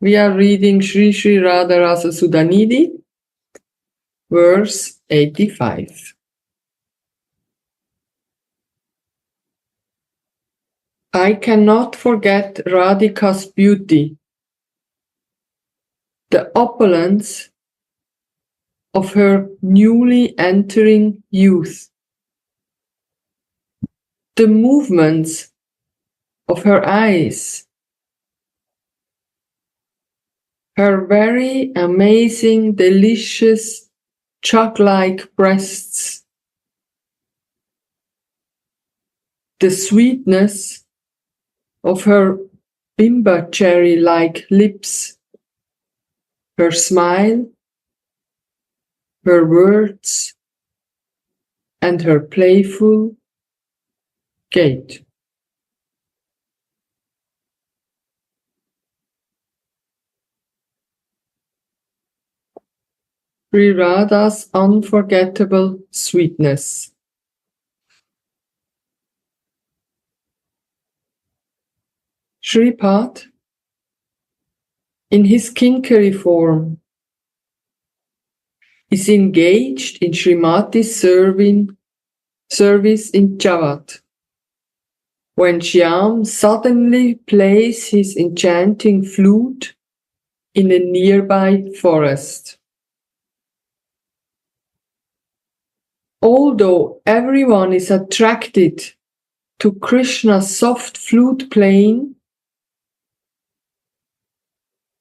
We are reading Shri Shri Radha Rasa Sudhanidhi, verse 85. I cannot forget Radhika's beauty, the opulence of her newly entering youth, the movements of her eyes, her very amazing, delicious, chalk-like breasts, the sweetness of her bimba cherry-like lips, her smile, her words, and her playful gait. Sri Radha's unforgettable sweetness. Shripad, in his Kinkari form, is engaged in Srimati's service in Javad, when Shyam suddenly plays his enchanting flute in a nearby forest. Although everyone is attracted to Krishna's soft flute playing,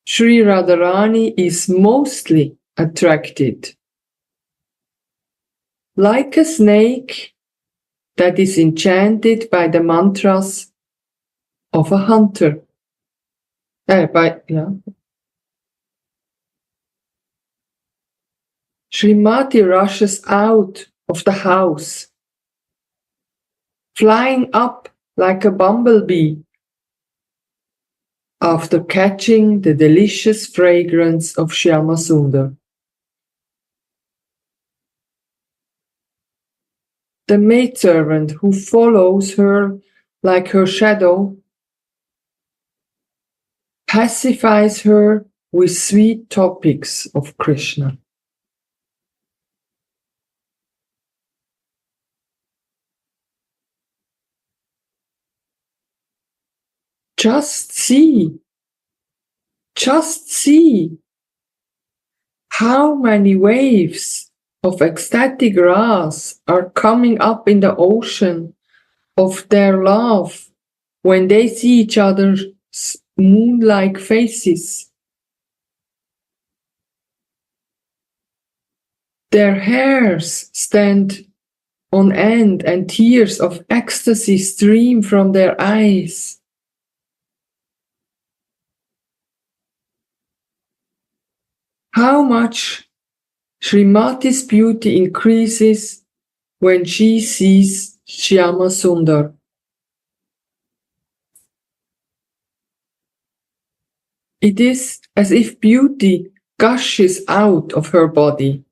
Sri Radharani is mostly attracted, like a snake that is enchanted by the mantras of a hunter. Srimati rushes out of the house, flying up like a bumblebee after catching the delicious fragrance of Shyama Sundar. The maidservant who follows her like her shadow pacifies her with sweet topics of Krishna. Just see how many waves of ecstatic Ras are coming up in the ocean of their love when they see each other's moon-like faces. Their hairs stand on end and tears of ecstasy stream from their eyes. How much Srimati's beauty increases when she sees Shyama Sundar. It is as if beauty gushes out of her body.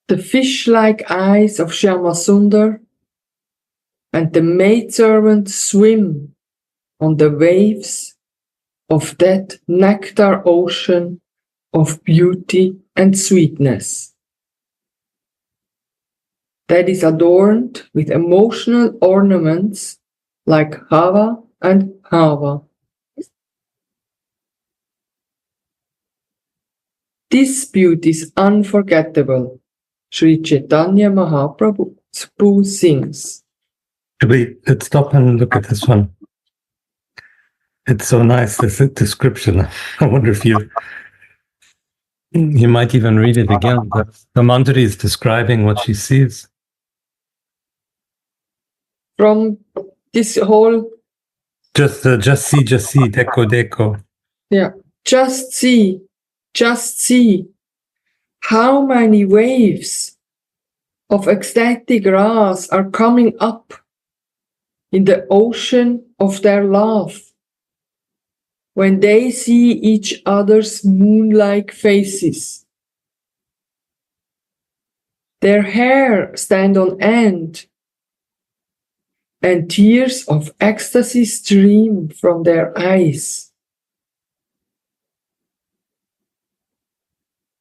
The fish-like eyes of Shyama Sundar and the maidservant swim on the waves of that nectar ocean of beauty and sweetness that is adorned with emotional ornaments like Hava and Hava. This beauty is unforgettable, Sri Chaitanya Mahaprabhu sings. Let's stop and look at this one. It's so nice, this description. I wonder if you might even read it again. The mantra is describing what she sees. From this whole... Just see, deco. Yeah, just see how many waves of ecstatic Ras are coming up in the ocean of their love when they see each other's moon-like faces. Their hair stand on end and tears of ecstasy stream from their eyes.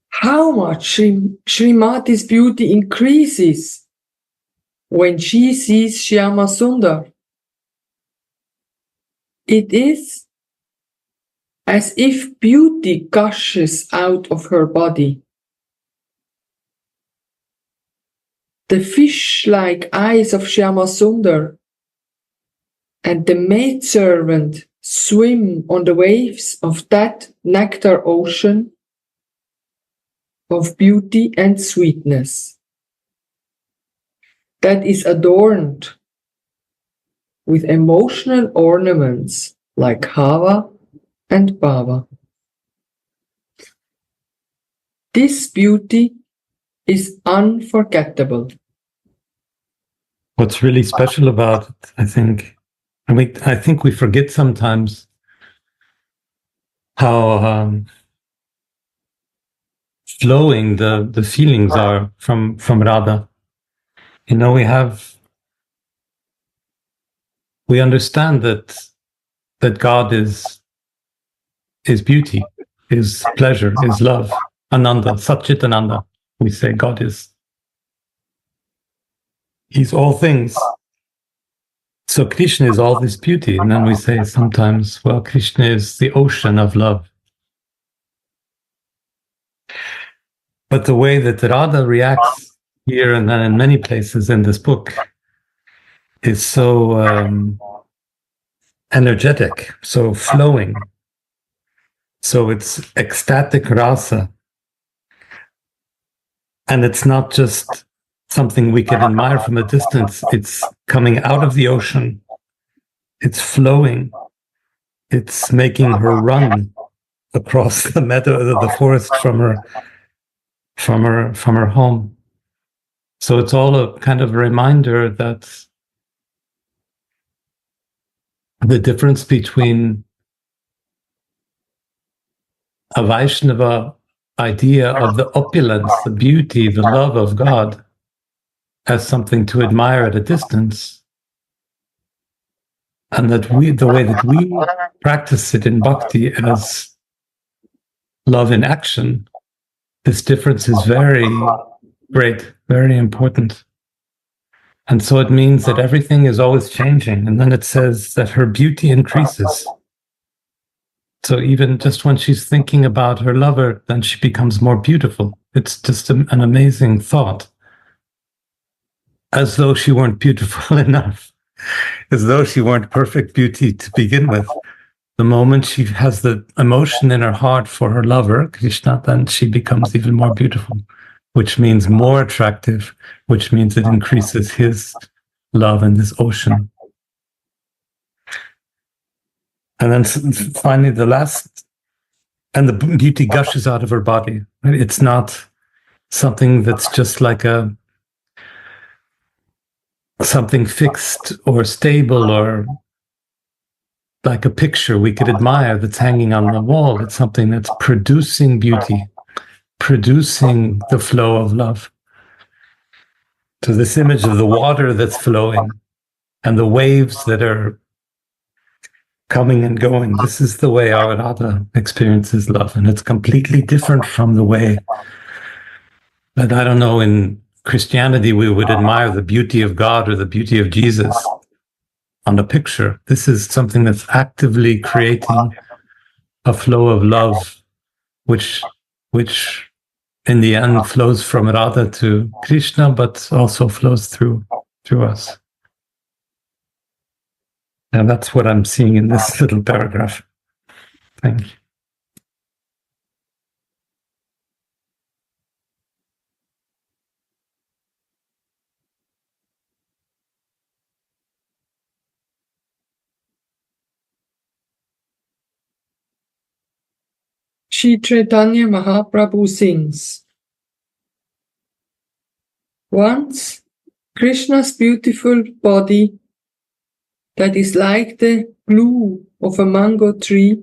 How much Srimati's beauty increases when she sees Shyama Sundar. It is as if beauty gushes out of her body. The fish-like eyes of Shyama Sundar and the maidservant swim on the waves of that nectar ocean of beauty and sweetness that is adorned with emotional ornaments like Hava and Bhava. This beauty is unforgettable. What's really special about it, I think we forget sometimes how flowing the feelings are from Radha. You know, we understand that God is beauty, is pleasure, is love, Ananda, Satchit Ananda. We say God is. He's all things. So Krishna is all this beauty. And then we say sometimes, well, Krishna is the ocean of love. But the way that Radha reacts here and then in many places in this book is so energetic, so flowing. So it's ecstatic rasa. And it's not just something we can admire from a distance. It's coming out of the ocean. It's flowing. It's making her run across the meadow, the forest from her home. So it's all a kind of reminder that the difference between a Vaishnava idea of the opulence, the beauty, the love of God as something to admire at a distance, and that the way that we practice it in bhakti as love in action, this difference is very great, very important. And so it means that everything is always changing. And then it says that her beauty increases. So even just when she's thinking about her lover, then she becomes more beautiful. It's just an amazing thought. As though she weren't beautiful enough, as though she weren't perfect beauty to begin with. The moment she has the emotion in her heart for her lover, Krishna, then she becomes even more beautiful, which means more attractive, which means it increases his love in this ocean. And then finally, the last, and the beauty gushes out of her body. It's not something that's just like something fixed or stable or like a picture we could admire that's hanging on the wall. It's something that's producing beauty, producing the flow of love. So this image of the water that's flowing and the waves that are coming and going, this is the way our Radha experiences love. And it's completely different from the way that, I don't know, in Christianity, we would admire the beauty of God or the beauty of Jesus on a picture. This is something that's actively creating a flow of love, which in the end flows from Radha to Krishna, but also flows through us. And that's what I'm seeing in this little paragraph. Thank you. Shri Chaitanya Mahaprabhu sings. Once, Krishna's beautiful body, that is like the blue of a mango tree,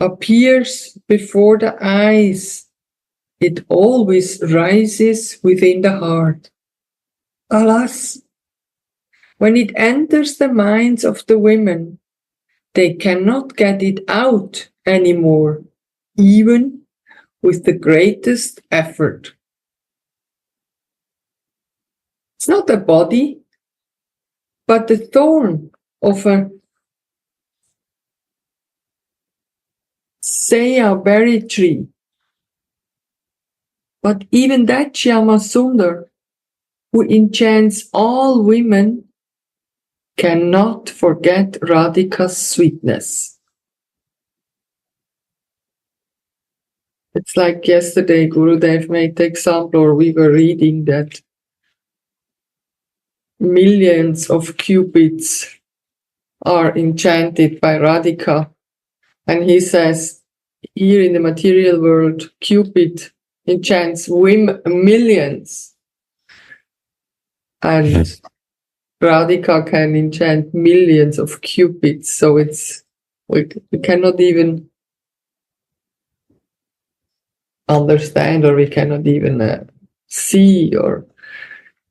appears before the eyes. It always rises within the heart. Alas, When it enters the minds of the women, they cannot get it out anymore, even with the greatest effort. It's not a body, but the thorn of a Seya berry tree. But even that Shyamasundar, who enchants all women, cannot forget Radhika's sweetness. It's like yesterday Gurudev made the example, or we were reading that millions of cupids are enchanted by Radhika. And he says, here in the material world, Cupid enchants millions. And Radhika can enchant millions of cupids. So we cannot even understand, or we cannot even see, or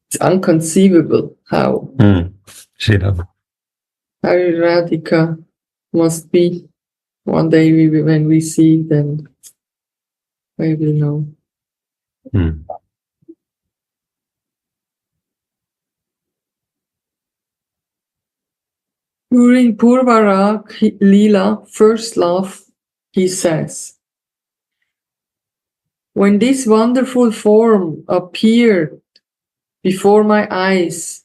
it's inconceivable how Radhika must be. One day when we see it, then we will know. During Purvarag Leela, first love, he says, when this wonderful form appeared before my eyes,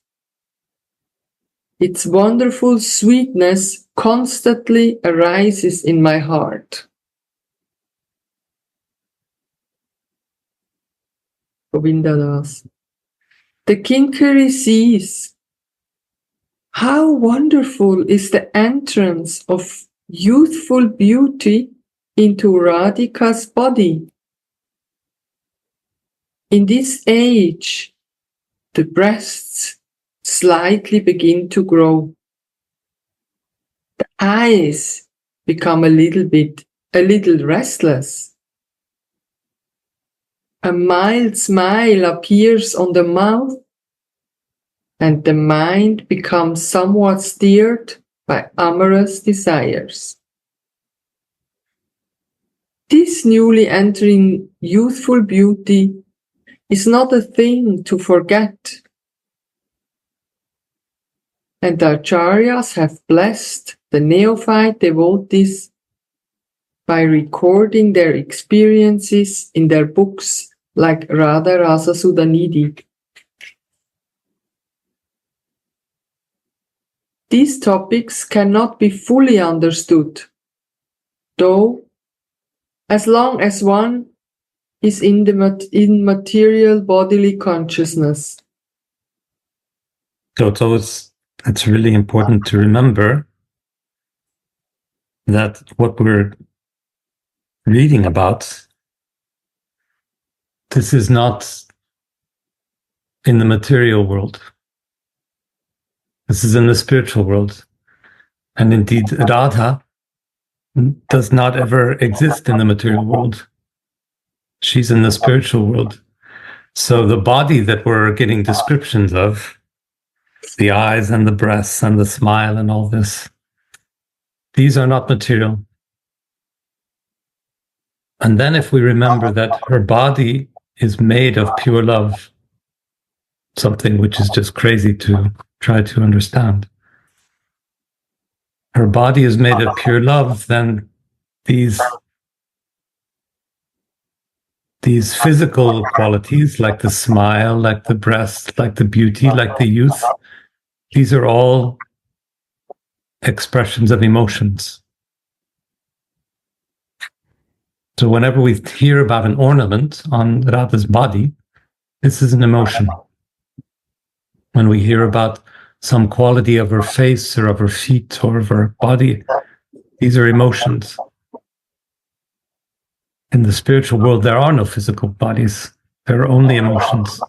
its wonderful sweetness constantly arises in my heart. Govinda Das. The Kinkari sees how wonderful is the entrance of youthful beauty into Radhika's body. In this age, the breasts slightly begin to grow. The eyes become a little restless. A mild smile appears on the mouth, and the mind becomes somewhat stirred by amorous desires. This newly entering youthful beauty is not a thing to forget. And the acharyas have blessed the neophyte devotees by recording their experiences in their books like Radha, Rasa, Sudhanidhi. These topics cannot be fully understood, though, as long as one is in material bodily consciousness. So it's really important to remember that what we're reading about, this is not in the material world. This is in the spiritual world. And indeed, Radha does not ever exist in the material world. She's in the spiritual world. So the body that we're getting descriptions of, the eyes and the breasts and the smile and all this, these are not material. And then if we remember that her body is made of pure love, something which is just crazy to try to understand. Her body is made of pure love, then these physical qualities, like the smile, like the breast, like the beauty, like the youth, these are all expressions of emotions. So whenever we hear about an ornament on Radha's body, this is an emotion. When we hear about some quality of her face or of her feet or of her body, these are emotions. In the spiritual world, there are no physical bodies. There are only emotions,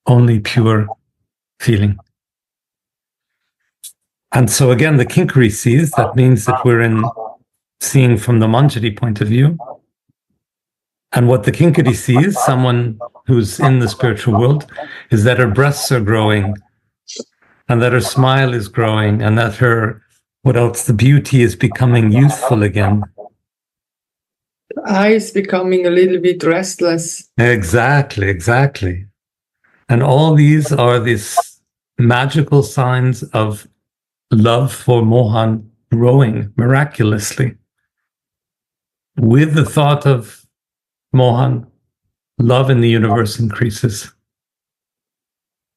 only pure feeling. And so again, the Kinkari sees, that means that we're seeing from the Manjari point of view. And what the Kinkari sees, someone who's in the spiritual world, is that her breasts are growing and that her smile is growing, and that her, what else, the beauty is becoming youthful again. The eyes becoming a little bit restless. Exactly, exactly. And all these are these magical signs of love for Mohan growing miraculously. With the thought of Mohan, love in the universe increases.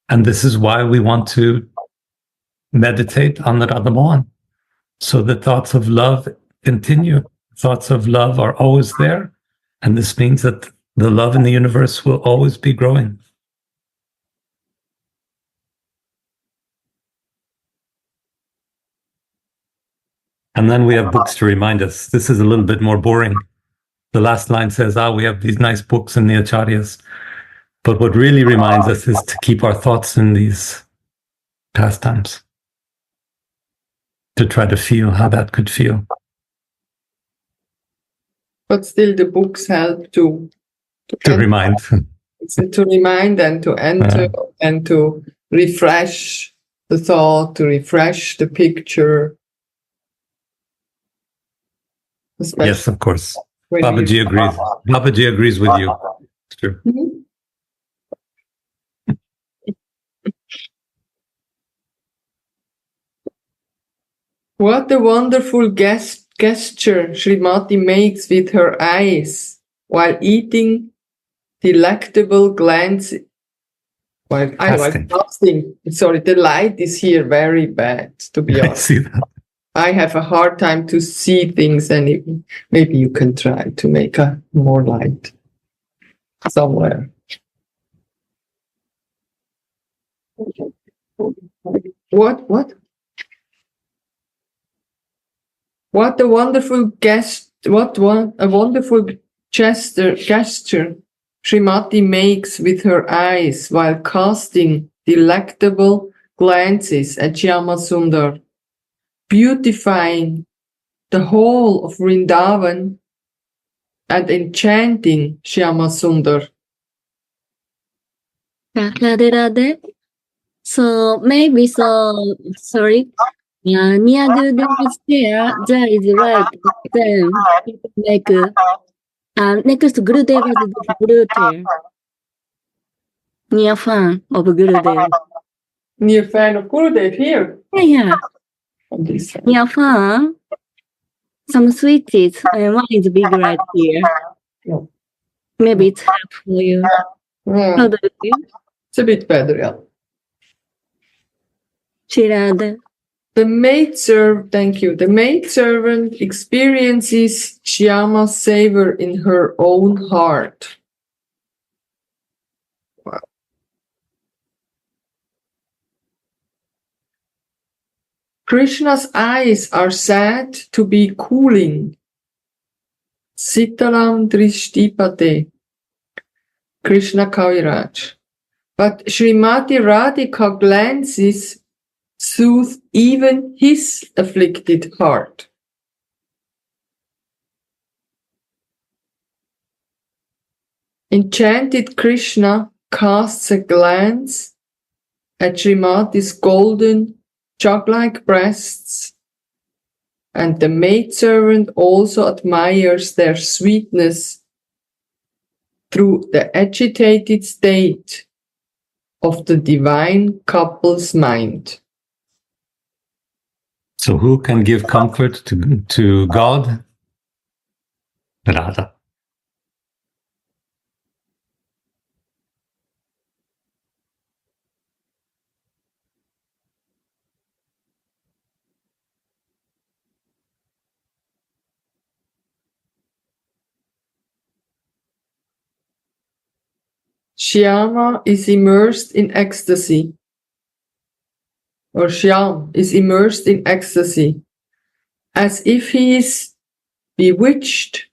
And this is why we want to meditate on the Radha Mohan. So the thoughts of love continue. Thoughts of love are always there. And this means that the love in the universe will always be growing. And then we have books to remind us. This is a little bit more boring. The last line says, we have these nice books in the acharyas. But what really reminds us is to keep our thoughts in these pastimes, to try to feel how that could feel. But still the books help to remind. To remind and to enter and to refresh the thought, to refresh the picture. Especially yes, of course. Babaji agrees. Babaji agrees with you. It's true. Mm-hmm. What a wonderful gesture Srimati makes with her eyes while eating delectable glances. While fasting. Sorry, the light is here very bad, to be honest. I see that. I have a hard time to see things, and maybe you can try to make a more light somewhere. What? What a wonderful what a wonderful gesture Srimati makes with her eyes while casting delectable glances at Shyamasundar, beautifying the whole of Vrindavan and enchanting Shyamasundar. Radhe Radhe. So maybe sorry. Near the there is right. Then like next to Gurudev is the Gurudev. Near fan of Gurudev. Near fan of Gurudev here? Yeah. Near fan. Some switches and one is big right here. Yeah. Maybe it's helpful for you. Yeah. How do you feel? It's a bit better, yeah. Shirada. Thank you. The maidservant experiences Shyama's savor in her own heart. Wow. Krishna's eyes are said to be cooling. Sitalam Drishtipate. Krishna Kaviraj. But Srimati Radhika glances soothe even his afflicted heart. Enchanted Krishna casts a glance at Srimati's golden, jug-like breasts, and the maidservant also admires their sweetness through the agitated state of the divine couple's mind. So who can give comfort to God? Radha. Shyama is immersed in ecstasy, or Shyam is immersed in ecstasy, as if he is bewitched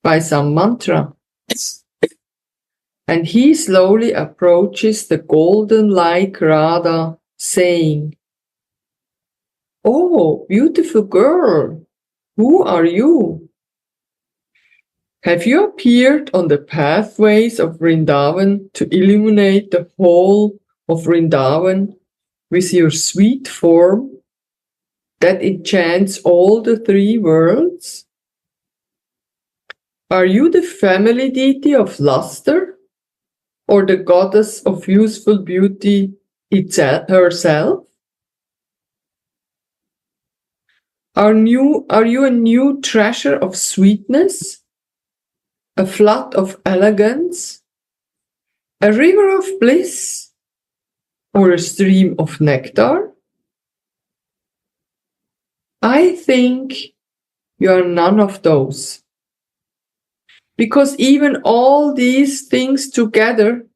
by some mantra. And he slowly approaches the golden-like Radha, saying, "Oh, beautiful girl, who are you? Have you appeared on the pathways of Vrindavan to illuminate the whole of Vrindavan with your sweet form that enchants all the three worlds? Are you the family deity of luster, or the goddess of youthful beauty herself? Are you a new treasure of sweetness, a flood of elegance, a river of bliss, or a stream of nectar? I think you are none of those, because even all these things together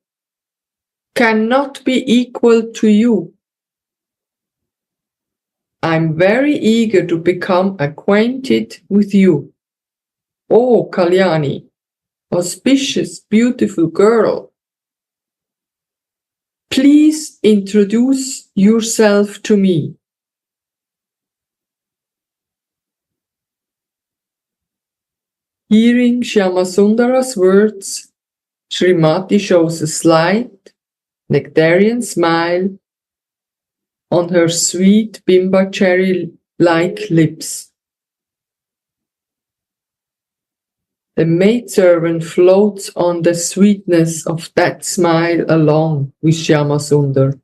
cannot be equal to you. I'm very eager to become acquainted with you. Oh, Kalyani, auspicious, beautiful girl. Please introduce yourself to me. Hearing Shyamasundara's words, Srimati shows a slight, nectarian smile on her sweet bimba cherry-like lips. The maidservant floats on the sweetness of that smile along with Shyamasundar.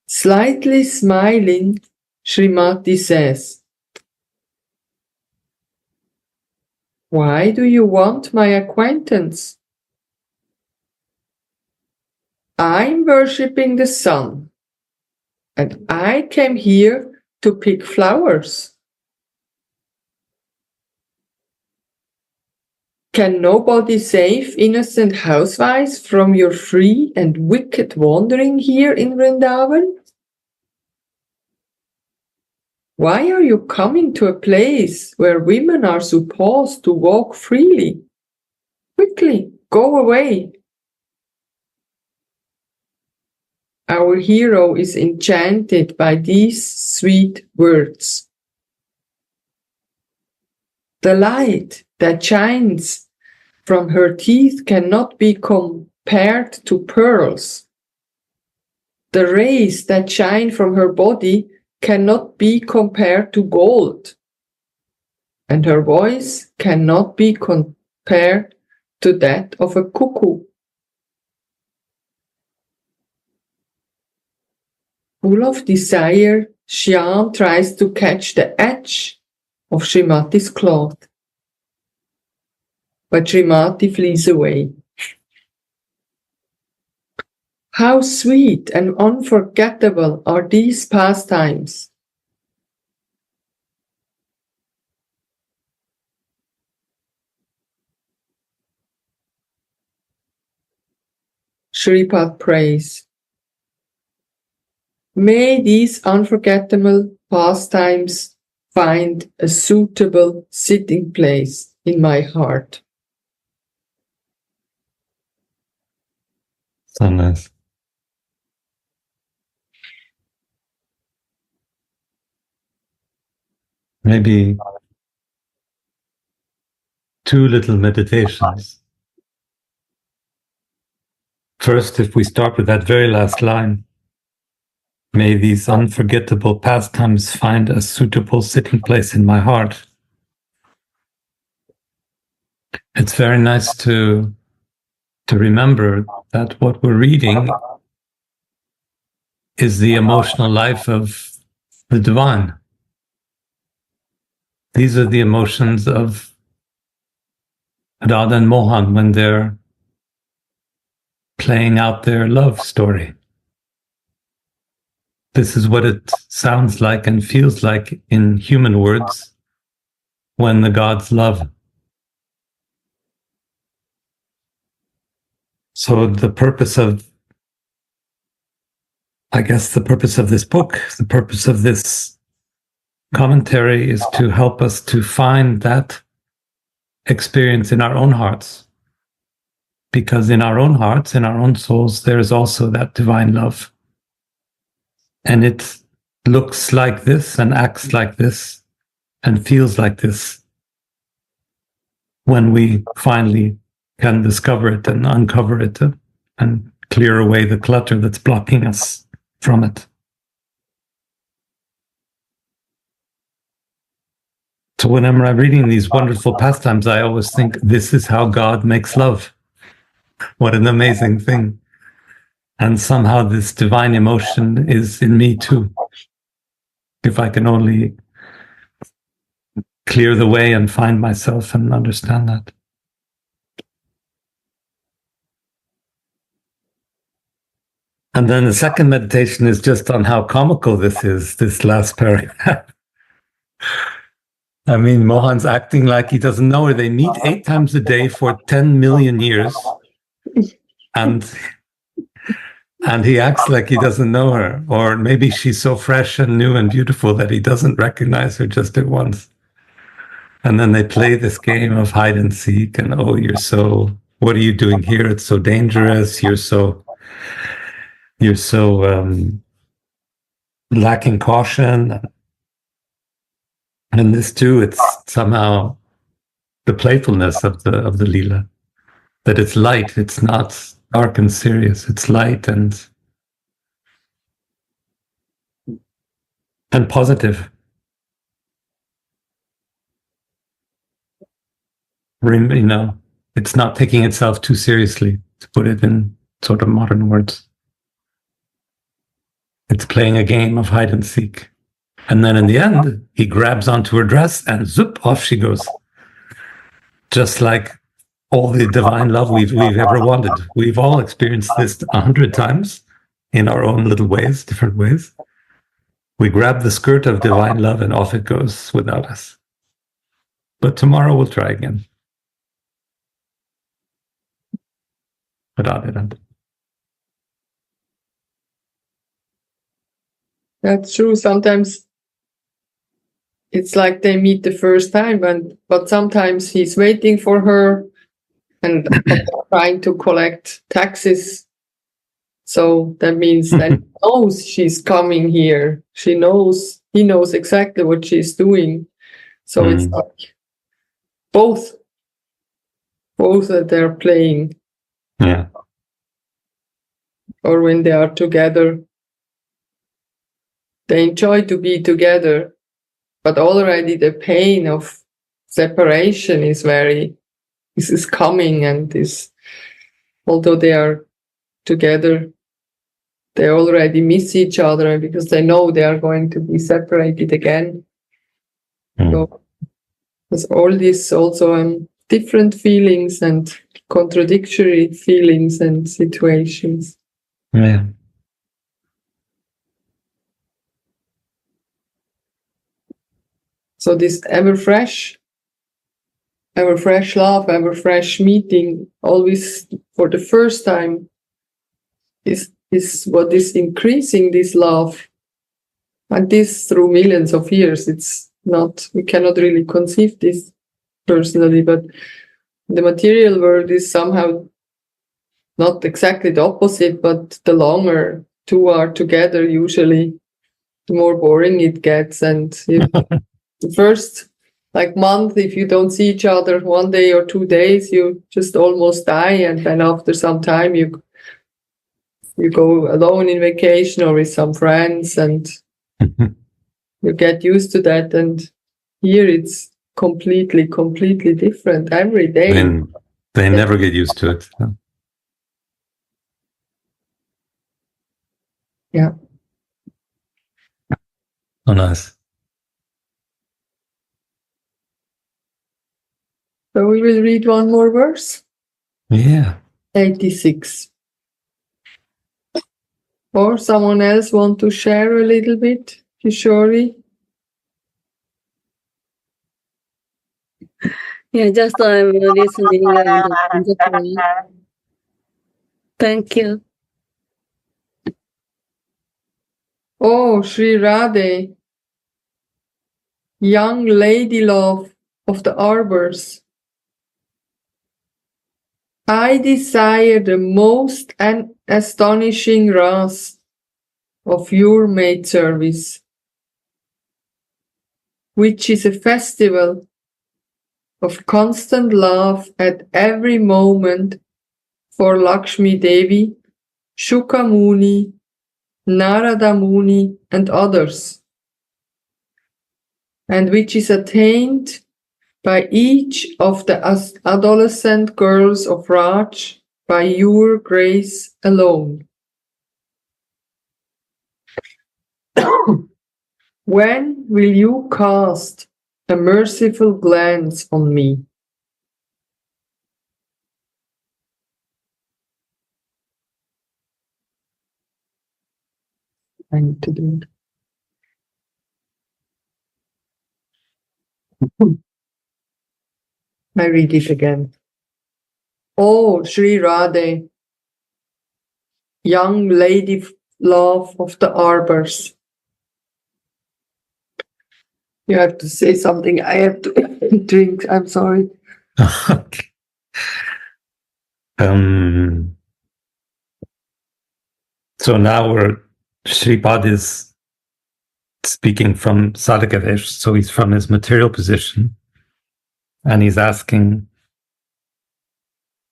Slightly smiling, Srimati says, "Why do you want my acquaintance? I'm worshipping the sun, and I came here to pick flowers. Can nobody save innocent housewives from your free and wicked wandering here in Vrindavan? Why are you coming to a place where women are supposed to walk freely? Quickly, go away." Our hero is enchanted by these sweet words. The light that shines from her teeth cannot be compared to pearls. The rays that shine from her body cannot be compared to gold. And her voice cannot be compared to that of a cuckoo. Full of desire, Shyam tries to catch the edge of Srimati's cloth. But Srimati flees away. How sweet and unforgettable are these pastimes! Shripad prays, "May these unforgettable pastimes find a suitable sitting place in my heart." So nice. Maybe two little meditations. First, if we start with that very last line, may these unforgettable pastimes find a suitable sitting place in my heart. It's very nice to remember that what we're reading is the emotional life of the divine. These are the emotions of Radha and Mohan when they're playing out their love story. This is what it sounds like and feels like in human words when the gods love. So the purpose of, I guess the purpose of this book, the purpose of this commentary is to help us to find that experience in our own hearts. Because in our own hearts, in our own souls, there is also that divine love. And it looks like this and acts like this and feels like this when we finally can discover it and uncover it and clear away the clutter that's blocking us from it. So when I'm reading these wonderful pastimes, I always think this is how God makes love. What an amazing thing. And somehow this divine emotion is in me too. If I can only clear the way and find myself and understand that. And then the second meditation is just on how comical this is, this last paragraph. I mean, Mohan's acting like he doesn't know her. They meet 8 times a day for 10 million years. And he acts like he doesn't know her. Or maybe she's so fresh and new and beautiful that he doesn't recognize her just at once. And then they play this game of hide and seek. And, oh, what are you doing here? It's so dangerous. You're so lacking caution. And this too, it's somehow the playfulness of the Leela, that it's light, it's not dark and serious, it's light and positive. It's not taking itself too seriously, to put it in sort of modern words. It's playing a game of hide and seek. And then in the end, he grabs onto her dress and zoop, off she goes. Just like all the divine love we've ever wanted. We've all experienced this 100 times in our own little ways, different ways. We grab the skirt of divine love and off it goes without us. But tomorrow we'll try again. That's true. Sometimes it's like they meet the first time, but sometimes he's waiting for her and trying to collect taxes. So that means that he knows she's coming he knows exactly what she's doing. So it's like both that they're playing. Yeah. Or when they are together, they enjoy to be together. But already the pain of separation is coming, and although they are together, they already miss each other because they know they are going to be separated again. So there's all this also different feelings and contradictory feelings and situations. Yeah. So this ever fresh love, ever fresh meeting, always for the first time, is what is increasing this love. And this through millions of years. We cannot really conceive this personally, but the material world is somehow not exactly the opposite, but the longer two are together, usually the more boring it gets. And the first month, if you don't see each other 1 day or 2 days, you just almost die. And then after some time, you go alone in vacation or with some friends, and you get used to that. And here it's completely different every day. And they never get used to it. Yeah. Oh, nice. So we will read one more verse. Yeah. 86. Or someone else want to share a little bit, Kishori? Yeah, just I'm listening and thank you. Oh, Sri Radha, young lady love of the arbors, I desire the most astonishing Rasa of your maid service, which is a festival of constant love at every moment for Lakshmi Devi Shuka Muni, Narada Muni, and others, and which is attained by each of the adolescent girls of Raj by your grace alone. When will you cast a merciful glance on me? I need to do it. I read it again. Oh, Sri Radhe, young lady love of the arbors. You have to say something. I have to drink. I'm sorry. Okay. So now Shripad is speaking from Sadhakavesh, so he's from his material position, and he's asking,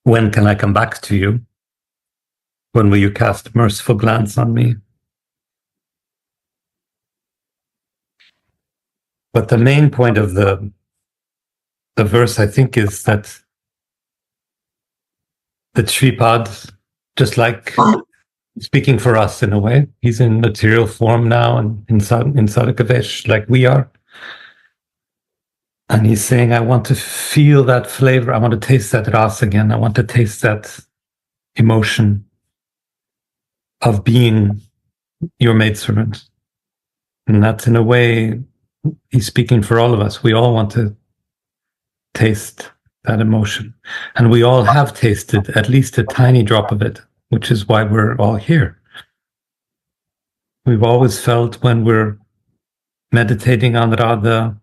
when can I come back to you? When will you cast a merciful glance on me? But the main point of the verse, I think, is that Shripad, just like speaking for us in a way, he's in material form now and in Sadhakavesh, like we are. And he's saying, I want to feel that flavor. I want to taste that rasa again. I want to taste that emotion of being your maidservant. And that's, in a way, he's speaking for all of us. We all want to taste that emotion. And we all have tasted at least a tiny drop of it, which is why we're all here. We've always felt when we're meditating on Radha,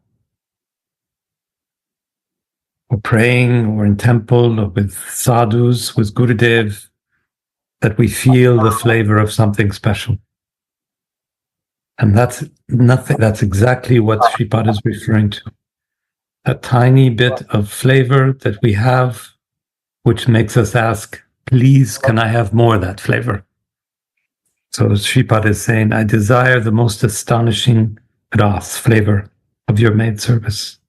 or praying, or in temple, or with sadhus, with Gurudev, that we feel the flavor of something special. And that's nothing. That's exactly what Shripad is referring to. A tiny bit of flavor that we have, which makes us ask, please, can I have more of that flavor? So Shripad is saying, I desire the most astonishing ras, flavor of your maid service.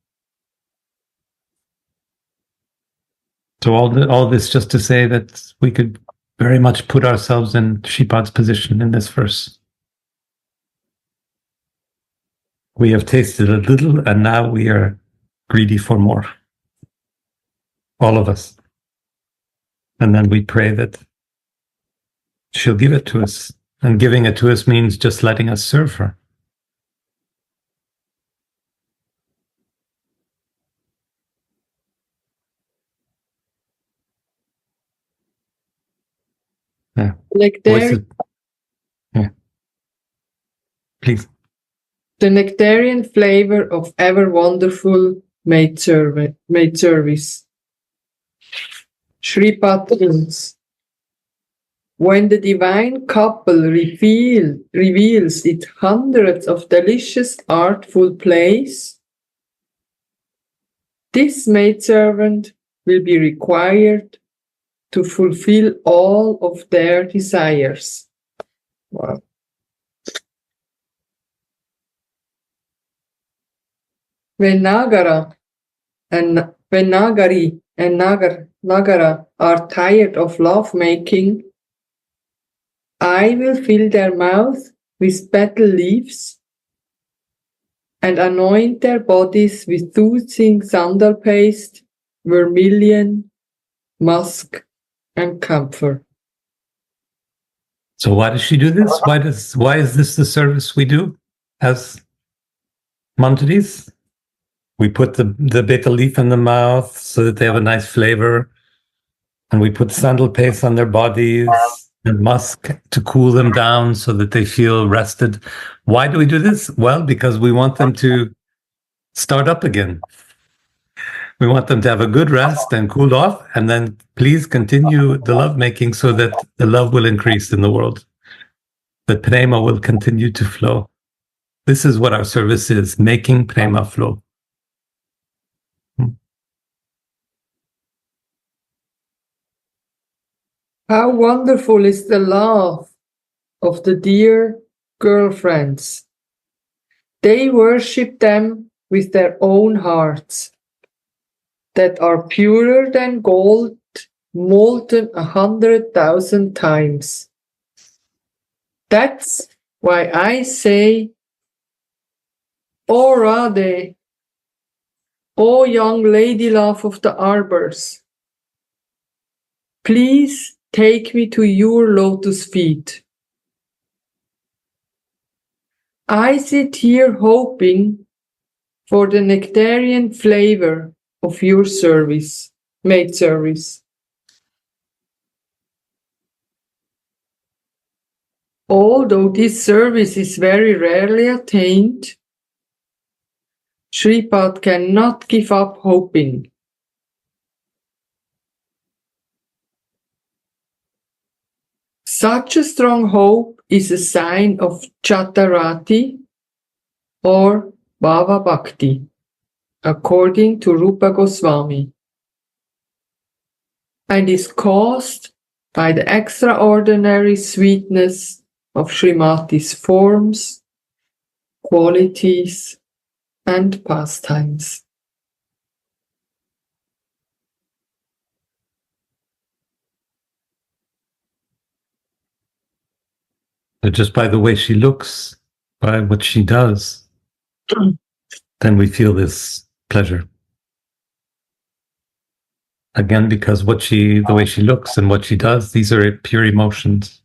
So all this just to say that we could very much put ourselves in Shripad's position in this verse. We have tasted a little, and now we are greedy for more. All of us. And then we pray that she'll give it to us. And giving it to us means just letting us serve her. Yeah. Nectarian, Yeah. Please. the nectarian flavor of ever wonderful maid service. Shripad hymns. When the divine couple reveals its hundreds of delicious artful plays, this maidservant will be required to fulfill all of their desires. Wow. When Nagari and Nagara are tired of love-making, I will fill their mouth with betel leaves and anoint their bodies with soothing sandal paste, vermilion, musk, and camphor. So why does she do this? Why is this the service we do as Manjaris? We put the betel leaf in the mouth so that they have a nice flavor, and we put sandal paste on their bodies and musk to cool them down so that they feel rested. Why do we do this? Well, because we want them to start up again. We want them to have a good rest and cool off, and then please continue the lovemaking so that the love will increase in the world. The prema will continue to flow. This is what our service is, making prema flow. How wonderful is the love of the dear girlfriends. They worship them with their own hearts that are purer than gold, molten 100,000 times. That's why I say, O Radhe, O young lady love of the arbors, please take me to your lotus feet. I sit here hoping for the nectarian flavor of your service, maid service. Although this service is very rarely attained, Shripad cannot give up hoping. Such a strong hope is a sign of Chatarati or Bhava Bhakti, according to Rupa Goswami, and is caused by the extraordinary sweetness of Srimati's forms, qualities, and pastimes. But just by the way she looks, by what she does, then we feel this pleasure. Again, because the way she looks and what she does, these are pure emotions.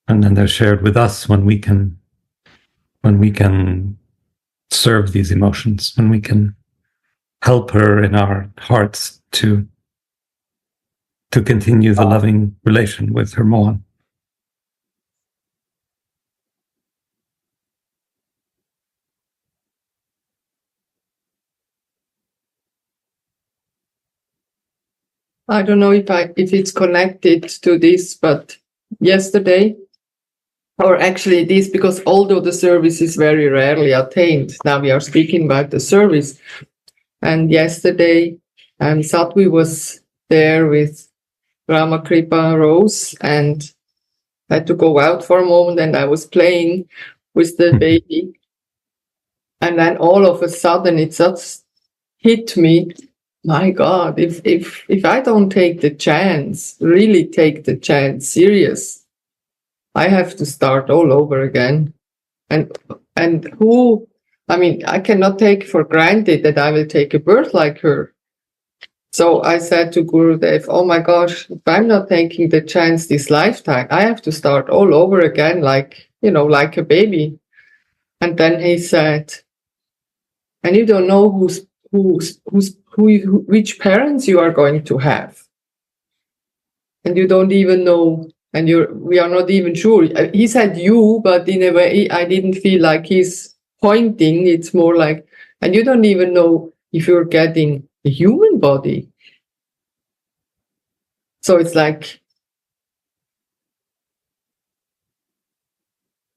And then they're shared with us when we can serve these emotions, when we can help her in our hearts to continue the loving relation with her Mohan. I don't know if it's connected to this, but yesterday, or actually this, because although the service is very rarely attained, now we are speaking about the service. And yesterday, Satvi was there with Ramakripa Rose and had to go out for a moment, and I was playing with the baby. And then all of a sudden it just hit me, my God, if I don't take the chance, really take the chance serious, I have to start all over again. And I cannot take for granted that I will take a birth like her. So I said to Gurudev, oh my gosh, if I'm not taking the chance this lifetime, I have to start all over again, like a baby. And then he said, and you don't know which parents you are going to have. And you don't even know, and we are not even sure. He said you, but in a way, I didn't feel like he's pointing. It's more like, and you don't even know if you're getting a human body. So it's like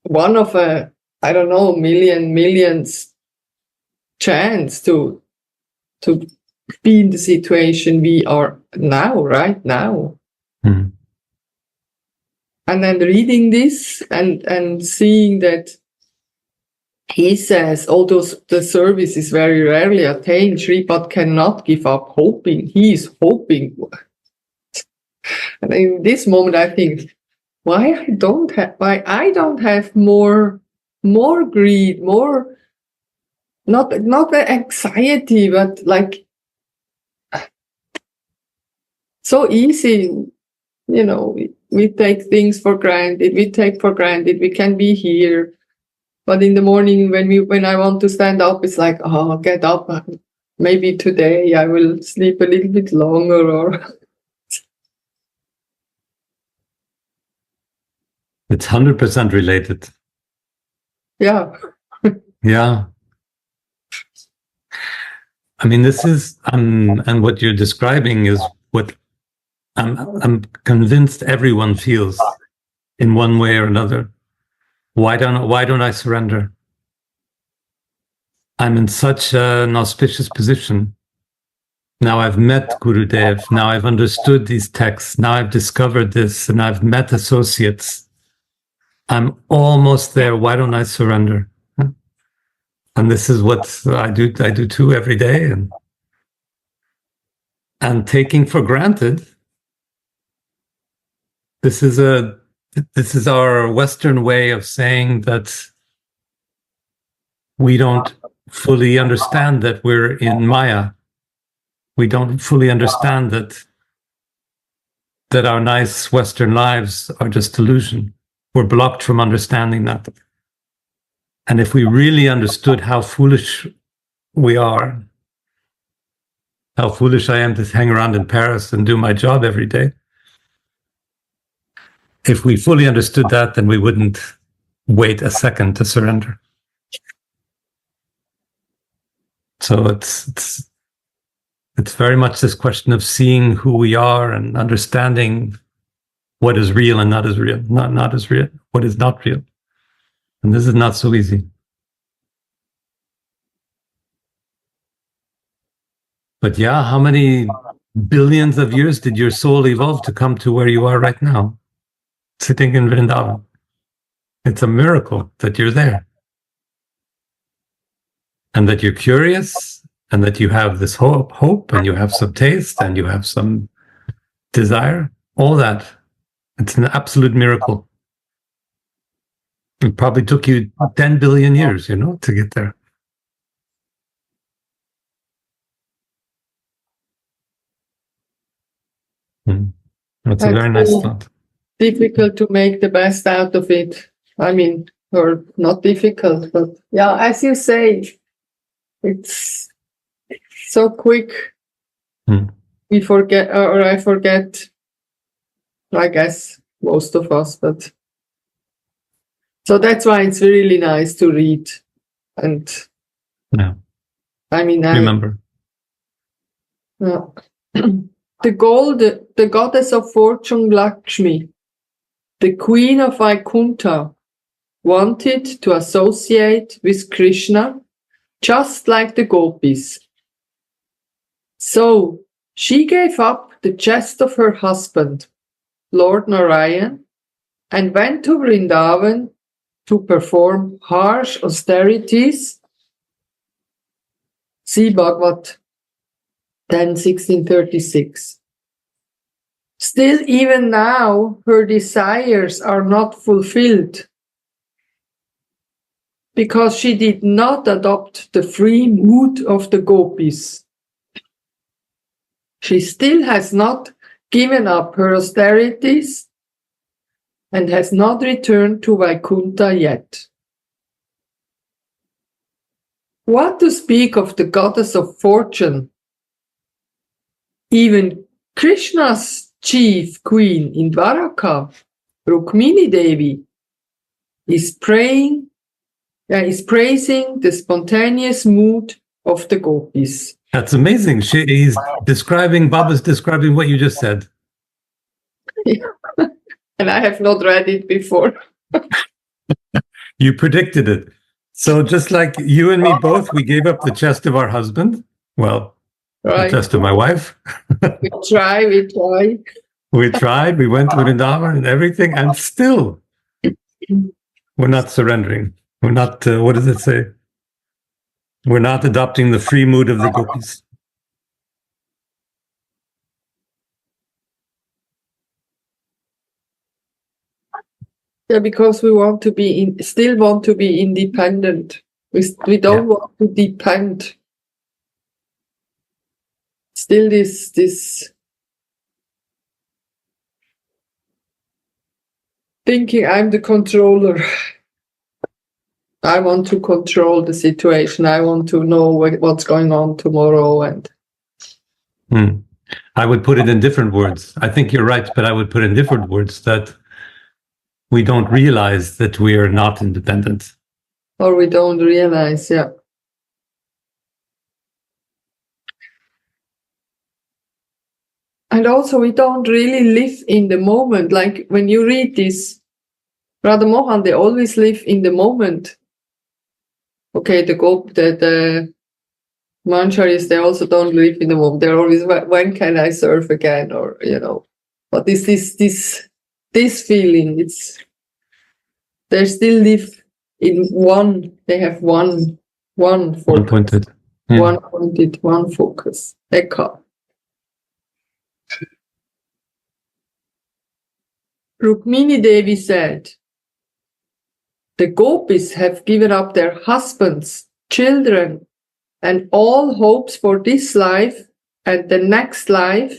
one of millions chance to be in the situation we are now, right now. Mm. And then reading this and seeing that he says, although the service is very rarely attained, Shripad cannot give up hoping. He is hoping. And in this moment, I think, why I don't have more greed, more not the anxiety, but like so easy, we take things for granted. We take for granted we can be here, but in the morning when I want to stand up, it's like, oh, get up. Maybe today I will sleep a little bit longer, or It's 100% related. yeah. Yeah. I mean, this is, and what you're describing is what I'm convinced everyone feels in one way or another. Why don't I surrender? I'm in such an auspicious position Now I've met Gurudev. Now I've understood these texts. Now I've discovered this and I've met associates. I'm almost there. Why don't I surrender? And this is what I do too every day. And taking for granted, this is our Western way of saying that we don't fully understand that we're in Maya. We don't fully understand that our nice Western lives are just illusion. We're blocked from understanding that. And if we really understood how foolish we are, how foolish I am to hang around in Paris and do my job every day, if we fully understood that, then we wouldn't wait a second to surrender. So it's very much this question of seeing who we are and understanding what is real and not as real, not as real, what is not real. And this is not so easy. But yeah, how many billions of years did your soul evolve to come to where you are right now, sitting in Vrindavan? It's a miracle that you're there. And that you're curious, and that you have this hope, and you have some taste, and you have some desire. All that. It's an absolute miracle. It probably took you 10 billion years, to get there. That's a very nice thought. Difficult to make the best out of it. I mean, or not difficult, but yeah, as you say, it's so quick. We forget, or I forget, I guess, most of us, but so that's why it's really nice to read. And yeah, I mean, remember. The goddess of fortune, Lakshmi, the queen of Vaikuntha, wanted to associate with Krishna just like the gopis. So she gave up the chest of her husband, Lord Narayan, and went to Vrindavan to perform harsh austerities. See Bhagavad 10:1636. Still, even now, her desires are not fulfilled because she did not adopt the free mood of the gopis. She still has not given up her austerities and has not returned to Vaikuntha yet. What to speak of the goddess of fortune? Even Krishna's chief queen in Dwaraka, Rukmini Devi, is praising the spontaneous mood of the gopis. That's amazing. Baba's describing what you just said. Yeah. And I have not read it before. You predicted it. So just like you and me both, we gave up the chest of our husband. Well, Right. the chest of my wife. We try. We tried. We went to Vrindavan and everything, and still we're not surrendering. We're not, what does it say? We're not adopting the free mood of the gopis. Yeah, because we want to be still want to be independent. We don't want to depend. Still this thinking I'm the controller. I want to control the situation. I want to know what's going on tomorrow. And I would put it in different words. I think you're right, but I would put in different words that we don't realize that we are not independent. Or we don't realize, yeah. And also we don't really live in the moment. Like when you read this, Radha Mohan, they always live in the moment. Okay, the Manjaris, they also don't live in the moment. They're always, when can I serve again? Or, what is this feeling? They still live in one, they have one focus. One-pointed. Yeah. One-pointed, one focus. Eka. Rukmini Devi said, the gopis have given up their husbands, children, and all hopes for this life and the next life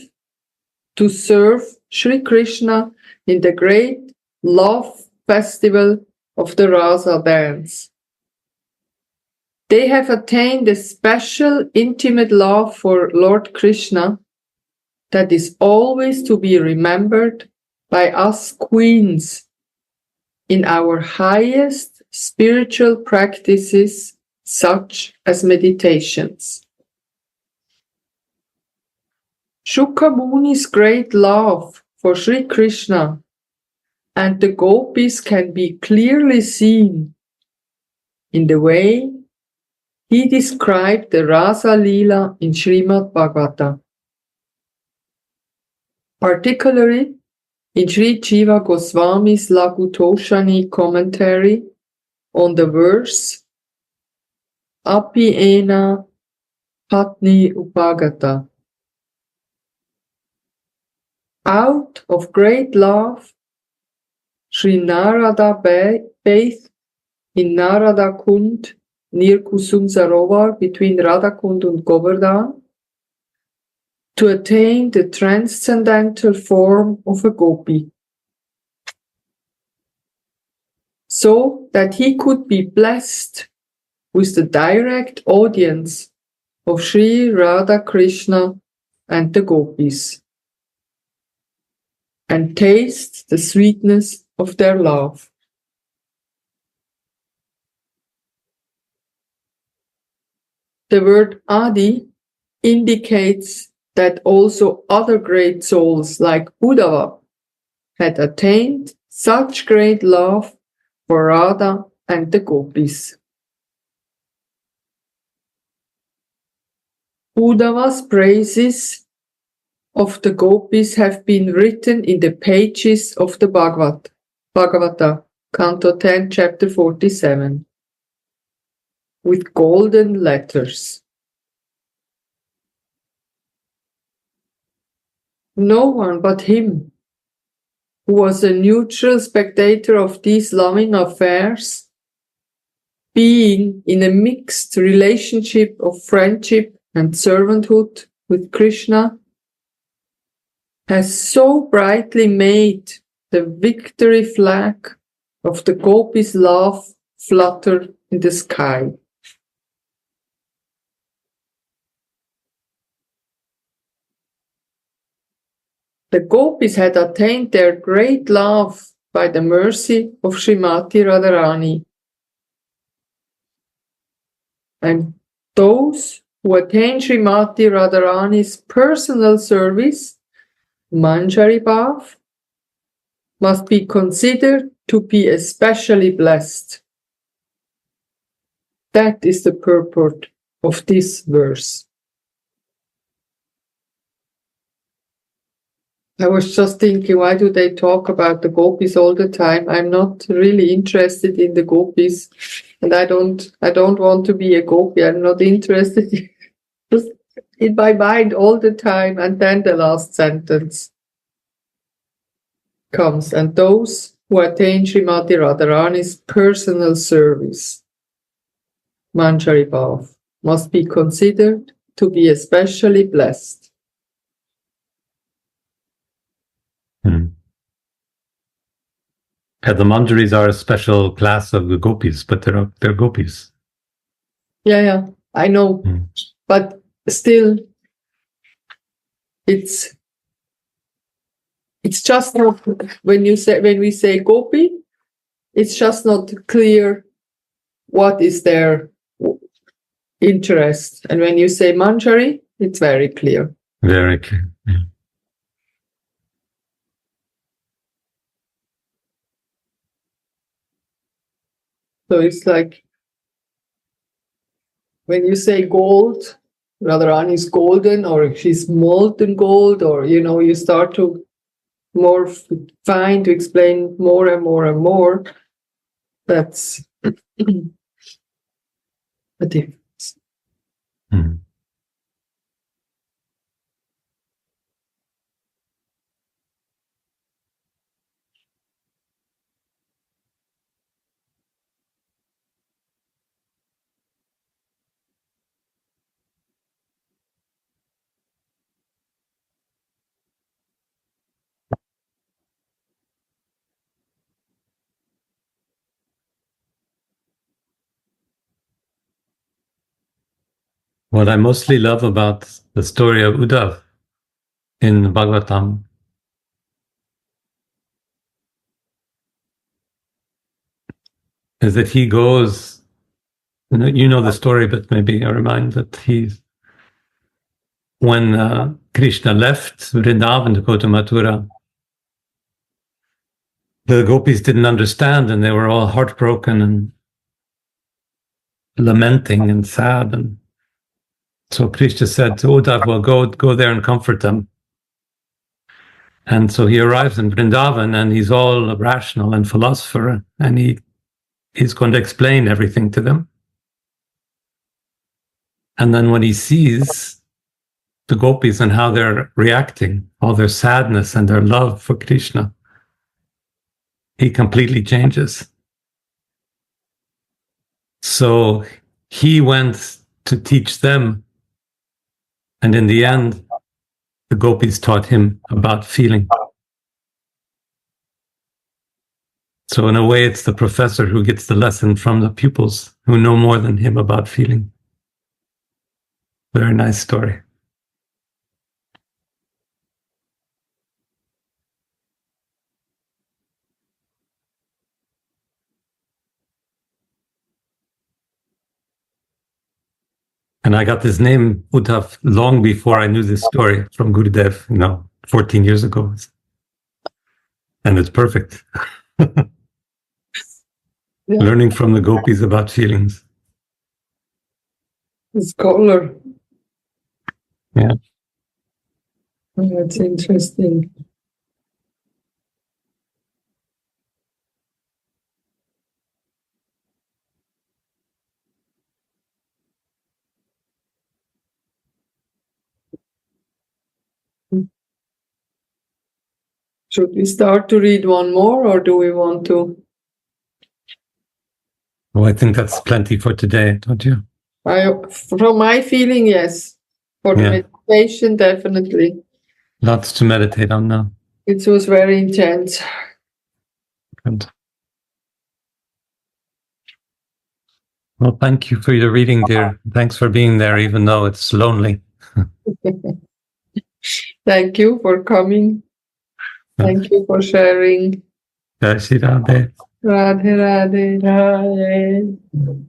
to serve Sri Krishna in the great love festival of the Rasa dance. They have attained a special intimate love for Lord Krishna that is always to be remembered by us queens in our highest spiritual practices, such as meditations. Shukha Muni's great love for Sri Krishna and the gopis can be clearly seen in the way he described the Rasa Leela in Srimad Bhagavata, particularly in Sri Jiva Goswami's Lagutoshani commentary on the verse Api ena patni upagata. Out of great love, Sri Narada bathed in Narada Kund near Kusum Sarovar between Radhakund and Govardhan to attain the transcendental form of a gopi, so that he could be blessed with the direct audience of Sri Radha Krishna and the gopis, and taste the sweetness of their love. The word Adi indicates that also other great souls like Uddhava had attained such great love for Radha and the gopis. Uddhava's praises of the gopis have been written in the pages of the Bhagavata, Canto 10, Chapter 47, with golden letters. No one but him, who was a neutral spectator of these loving affairs, being in a mixed relationship of friendship and servanthood with Krishna, has so brightly made the victory flag of the gopis' love flutter in the sky. The gopis had attained their great love by the mercy of Srimati Radharani. And those who attain Srimati Radharani's personal service, Manjari Bhav, must be considered to be especially blessed. That is the purport of this verse. I was just thinking, why do they talk about the gopis all the time? I'm not really interested in the gopis, and I don't want to be a gopi. I'm not interested in my mind all the time. And then the last sentence comes, and those who attain Srimati Radharani's personal service, Manjari Bhav, must be considered to be especially blessed. Yeah, the Manjaris are a special class of the gopis, but they're gopis. Yeah, I know. But still, it's just not, when we say gopi, it's just not clear what is their interest. And when you say Manjari, it's very clear. Very clear. Yeah. So it's like when you say gold, Radharani is golden, or she's molten gold, or you start to more find to explain more and more and more. That's a difference. Hmm. What I mostly love about the story of Uddhav in Bhagavatam is that he goes, you know the story, but maybe I remind that when Krishna left Vrindavan to go to Mathura, the gopis didn't understand, and they were all heartbroken and lamenting and sad. And so Krishna said to Uddhav, well, go there and comfort them. And so he arrives in Vrindavan, and he's all rational and philosopher, and he's going to explain everything to them. And then when he sees the gopis and how they're reacting, all their sadness and their love for Krishna, he completely changes. So he went to teach them, and in the end, the gopis taught him about feeling. So in a way, it's the professor who gets the lesson from the pupils who know more than him about feeling. Very nice story. And I got this name, Uddhav, long before I knew this story from Gurudev, 14 years ago. And it's perfect. Yeah. Learning from the gopis about feelings. It's color. Yeah. That's interesting. Should we start to read one more, or do we want to? Well, I think that's plenty for today, don't you? From my feeling, yes. For the meditation, definitely. Lots to meditate on now. It was very intense. Good. Well, thank you for your reading, dear. Thanks for being there, even though it's lonely. Thank you for coming. Thank you for sharing. Jai Shri Radhe. Radhe Radhe Radhe.